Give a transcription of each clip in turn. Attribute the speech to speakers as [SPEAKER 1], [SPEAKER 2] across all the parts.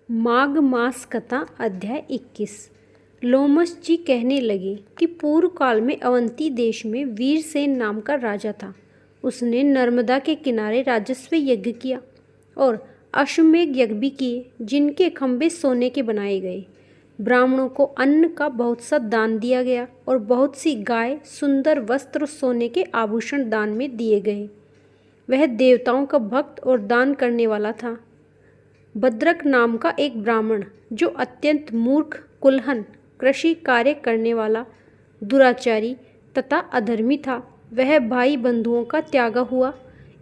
[SPEAKER 1] माघ मास कथा अध्याय 21। लोमश जी कहने लगे कि पूर्व काल में अवंती देश में वीरसेन नाम का राजा था। उसने नर्मदा के किनारे राजस्व यज्ञ किया और अश्वमेध यज्ञ भी किए, जिनके खंभे सोने के बनाए गए। ब्राह्मणों को अन्न का बहुत सा दान दिया गया और बहुत सी गाय, सुंदर वस्त्र और सोने के आभूषण दान में दिए गए। वह देवताओं का भक्त और दान करने वाला था। भद्रक नाम का एक ब्राह्मण, जो अत्यंत मूर्ख, कुलहन, कृषि कार्य करने वाला, दुराचारी तथा अधर्मी था, वह भाई बंधुओं का त्यागा हुआ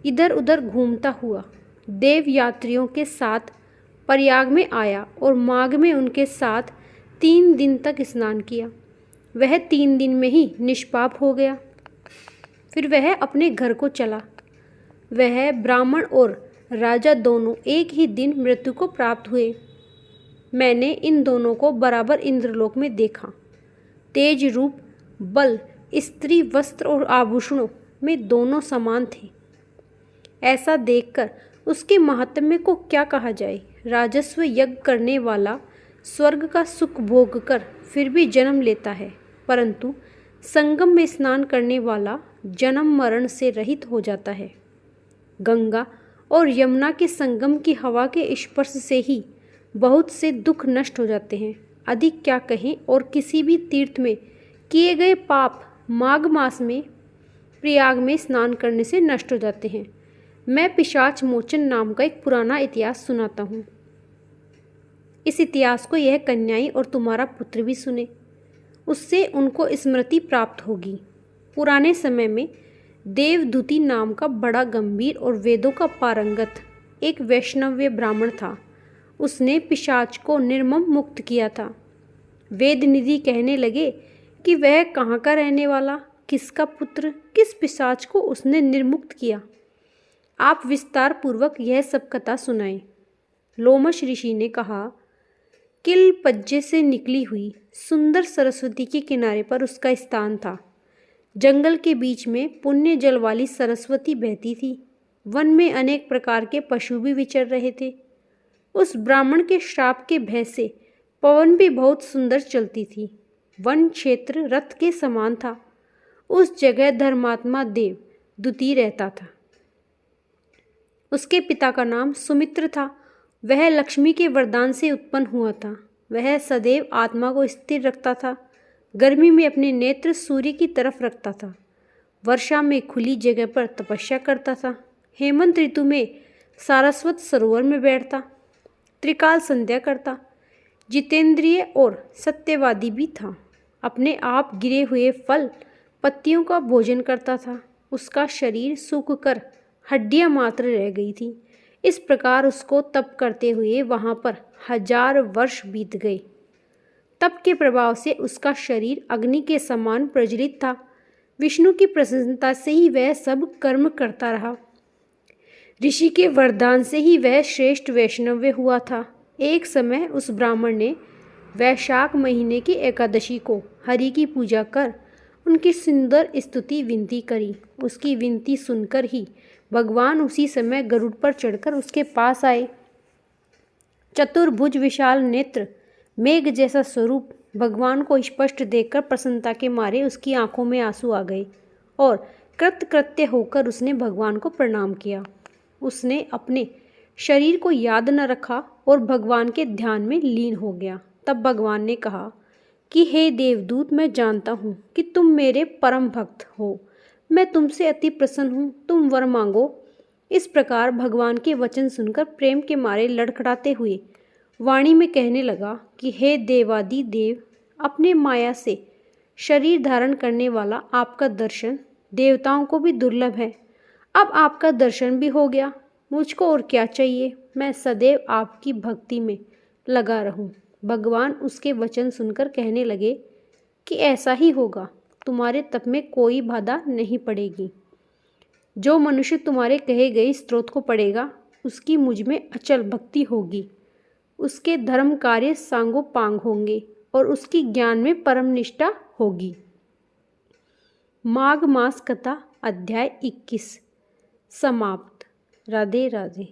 [SPEAKER 1] इधर उधर घूमता हुआ देव यात्रियों के साथ प्रयाग में आया और माघ में उनके साथ 3 दिन तक स्नान किया। वह 3 दिन में ही निष्पाप हो गया। फिर वह अपने घर को चला। वह ब्राह्मण और राजा दोनों एक ही दिन मृत्यु को प्राप्त हुए। मैंने इन दोनों को बराबर इंद्रलोक में देखा। तेज रूप, बल, स्त्री, वस्त्र और आभूषणों में दोनों समान थे। ऐसा देखकर उसके महात्म्य को क्या कहा जाए। राजस्व यज्ञ करने वाला स्वर्ग का सुख भोग कर फिर भी जन्म लेता है, परंतु संगम में स्नान करने वाला जन्म मरण से रहित हो जाता है। गंगा और यमुना के संगम की हवा के स्पर्श से ही बहुत से दुख नष्ट हो जाते हैं। अधिक क्या कहें, और किसी भी तीर्थ में किए गए पाप माघ मास में प्रयाग में स्नान करने से नष्ट हो जाते हैं। मैं पिशाच मोचन नाम का एक पुराना इतिहास सुनाता हूँ। इस इतिहास को यह कन्याएं और तुम्हारा पुत्र भी सुने, उससे उनको स्मृति प्राप्त होगी। पुराने समय में देवदूति नाम का बड़ा गंभीर और वेदों का पारंगत एक वैष्णव्य ब्राह्मण था। उसने पिशाच को निर्मम मुक्त किया था। वेदनिधि कहने लगे कि वह कहाँ का रहने वाला, किसका पुत्र, किस पिशाच को उसने निर्मुक्त किया। आप विस्तार पूर्वक यह सब कथा सुनाएं। लोमश ऋषि ने कहा, किल पज्जे से निकली हुई सुंदर सरस्वती के किनारे पर उसका स्थान था। जंगल के बीच में पुण्य जल वाली सरस्वती बहती थी। वन में अनेक प्रकार के पशु भी विचर रहे थे। उस ब्राह्मण के श्राप के भय से पवन भी बहुत सुंदर चलती थी। वन क्षेत्र रथ के समान था। उस जगह धर्मात्मा देव दूती रहता था। उसके पिता का नाम सुमित्र था। वह लक्ष्मी के वरदान से उत्पन्न हुआ था। वह सदैव आत्मा को स्थिर रखता था। गर्मी में अपने नेत्र सूर्य की तरफ रखता था। वर्षा में खुली जगह पर तपस्या करता था। हेमंत ऋतु में सारस्वत सरोवर में बैठता। त्रिकाल संध्या करता। जितेंद्रिय और सत्यवादी भी था। अपने आप गिरे हुए फल पत्तियों का भोजन करता था। उसका शरीर सूख कर हड्डियां मात्र रह गई थी। इस प्रकार उसको तप करते हुए वहां पर 1000 वर्ष बीत गए। तप के प्रभाव से उसका शरीर अग्नि के समान प्रज्वलित था। विष्णु की प्रसन्नता से ही वह सब कर्म करता रहा। ऋषि के वरदान से ही वह श्रेष्ठ वैष्णव्य हुआ था। एक समय उस ब्राह्मण ने वैशाख महीने की एकादशी को हरि की पूजा कर उनकी सुंदर स्तुति विनती करी। उसकी विनती सुनकर ही भगवान उसी समय गरुड़ पर चढ़कर उसके पास आए। चतुर्भुज, विशाल नेत्र, मेघ जैसा स्वरूप, भगवान को स्पष्ट देखकर प्रसन्नता के मारे उसकी आंखों में आंसू आ गए और कृतकृत्य होकर उसने भगवान को प्रणाम किया। उसने अपने शरीर को याद न रखा और भगवान के ध्यान में लीन हो गया। तब भगवान ने कहा कि हे देवदूत, मैं जानता हूँ कि तुम मेरे परम भक्त हो। मैं तुमसे अति प्रसन्न हूँ। तुम वर मांगो। इस प्रकार भगवान के वचन सुनकर प्रेम के मारे लड़खड़ाते हुए वाणी में कहने लगा कि हे देवादि देव, अपने माया से शरीर धारण करने वाला आपका दर्शन देवताओं को भी दुर्लभ है। अब आपका दर्शन भी हो गया। मुझको और क्या चाहिए। मैं सदैव आपकी भक्ति में लगा रहूं। भगवान उसके वचन सुनकर कहने लगे कि ऐसा ही होगा। तुम्हारे तप में कोई बाधा नहीं पड़ेगी। जो मनुष्य तुम्हारे कहे गए स्तोत्र को पढ़ेगा, उसकी मुझ में अचल भक्ति होगी। उसके धर्म कार्य सांगोपांग होंगे और उसकी ज्ञान में परम निष्ठा होगी। माघ मास कथा अध्याय 21 समाप्त। राधे राधे।